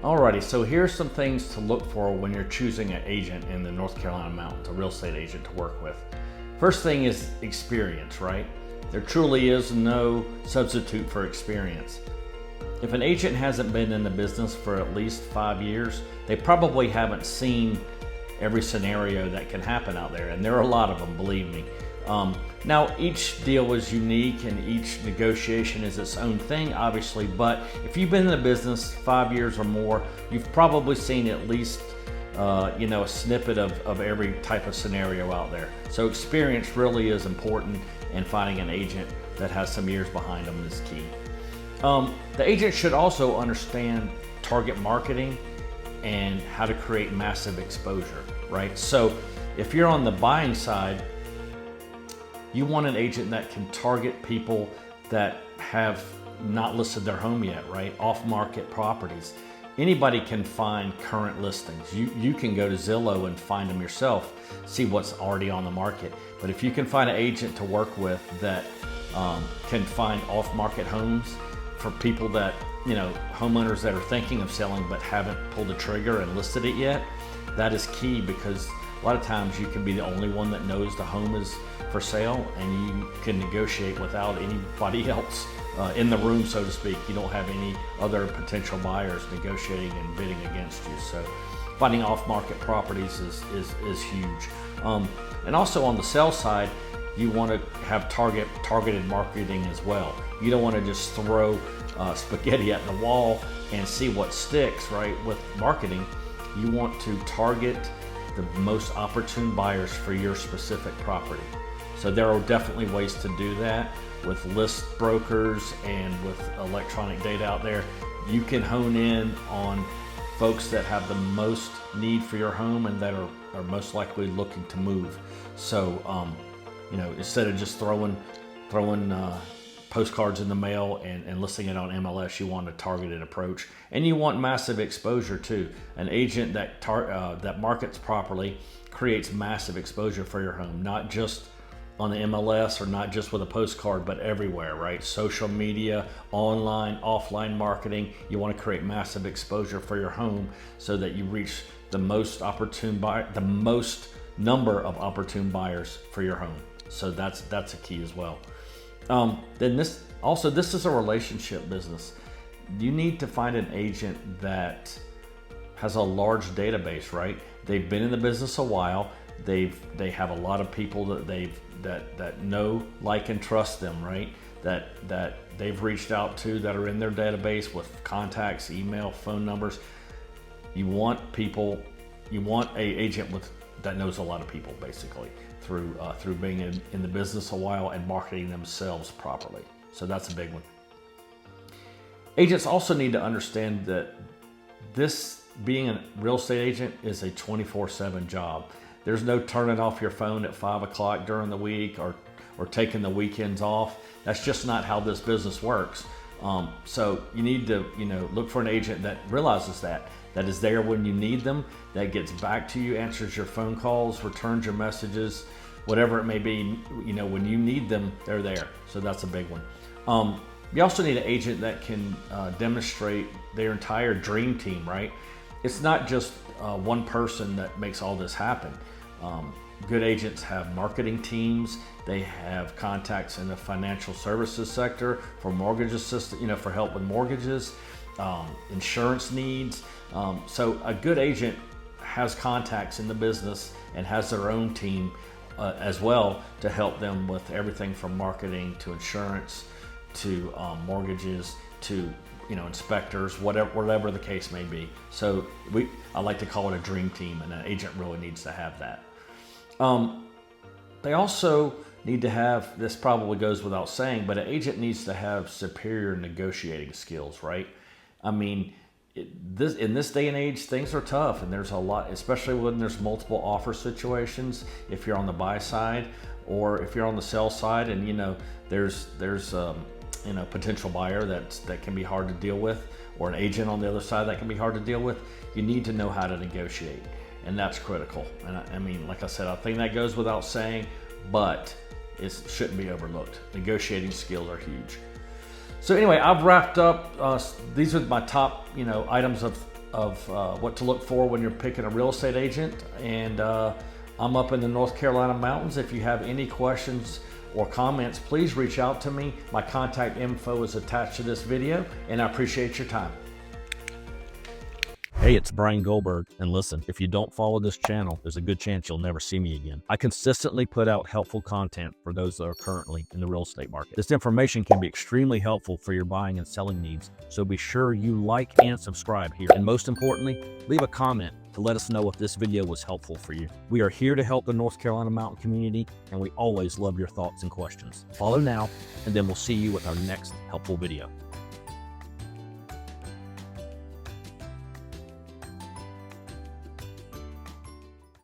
Alrighty, so here's some things to look for when you're choosing an agent in the North Carolina Mountains, a real estate agent to work with. First thing is experience, right? There truly is no substitute for experience. If an agent hasn't been in the business for at least 5 years, they probably haven't seen every scenario that can happen out there, and there are a lot of them, believe me. Now, each deal is unique and each negotiation is its own thing, obviously, but if you've been in the business 5 years or more, you've probably seen at least a snippet of every type of scenario out there. So experience really is important, and finding an agent that has some years behind them is key. The agent should also understand target marketing and how to create massive exposure, right? So if you're on the buying side, you want an agent that can target people that have not listed their home yet, right? Off-market properties. Anybody can find current listings. You can go to Zillow and find them yourself, see what's already on the market. But if you can find an agent to work with that can find off-market homes for people that, homeowners that are thinking of selling but haven't pulled the trigger and listed it yet, that is key, because a lot of times you can be the only one that knows the home is for sale, and you can negotiate without anybody else in the room, so to speak. You don't have any other potential buyers negotiating and bidding against you. So finding off-market properties is huge. And also on the sell side, you want to have targeted marketing as well. You don't want to just throw spaghetti at the wall and see what sticks, right? With marketing, you want to target the most opportune buyers for your specific property. So there are definitely ways to do that with list brokers and with electronic data out there. You can hone in on folks that have the most need for your home and that are most likely looking to move. So, instead of just throwing postcards in the mail and listing it on MLS, you want a targeted approach, and you want massive exposure too. An agent that markets properly creates massive exposure for your home, not just on the MLS or not just with a postcard, but everywhere, right? Social media, online, offline marketing. You want to create massive exposure for your home so that you reach the most opportune buyer, the most number of opportune buyers for your home. So that's a key as well. Then this is a relationship business. You need to find an agent that has a large database, right? They've been in the business a while. They have a lot of people that know, like, and trust them, right? That they've reached out to, that are in their database with contacts, email, phone numbers. You want a agent that knows a lot of people, basically, through being in the business a while and marketing themselves properly. So that's a big one. Agents also need to understand that being a real estate agent is a 24/7 job. There's no turning off your phone at 5 o'clock during the week or taking the weekends off. That's just not how this business works. So you need to look for an agent that realizes that is there when you need them, that gets back to you, answers your phone calls, returns your messages, whatever it may be. When you need them, they're there. So that's a big one. You also need an agent that can demonstrate their entire dream team, right? It's not just one person that makes all this happen. Good agents have marketing teams. They have contacts in the financial services sector for mortgage assistance, for help with mortgages, insurance needs. So a good agent has contacts in the business and has their own team as well to help them with everything from marketing to insurance to mortgages to inspectors, whatever the case may be. So I like to call it a dream team, and an agent really needs to have that. They also need to have, this probably goes without saying, but an agent needs to have superior negotiating skills, right? I mean, in this day and age, things are tough, and there's a lot, especially when there's multiple offer situations. If you're on the buy side or if you're on the sell side, and there's potential buyer that can be hard to deal with, or an agent on the other side that can be hard to deal with. You need to know how to negotiate, and that's critical. And I mean, like I said, I think that goes without saying, but it shouldn't be overlooked. Negotiating skills are huge. So anyway, I've wrapped up. These are my top, items of what to look for when you're picking a real estate agent. And I'm up in the North Carolina mountains. If you have any questions or comments, please reach out to me. My contact info is attached to this video, and I appreciate your time. Hey, it's Brian Goldberg, and listen, if you don't follow this channel, there's a good chance you'll never see me again. I consistently put out helpful content for those that are currently in the real estate market. This information can be extremely helpful for your buying and selling needs, so be sure you like and subscribe here. And most importantly, leave a comment to let us know if this video was helpful for you. We are here to help the North Carolina mountain community, and we always love your thoughts and questions. Follow now, and then we'll see you with our next helpful video.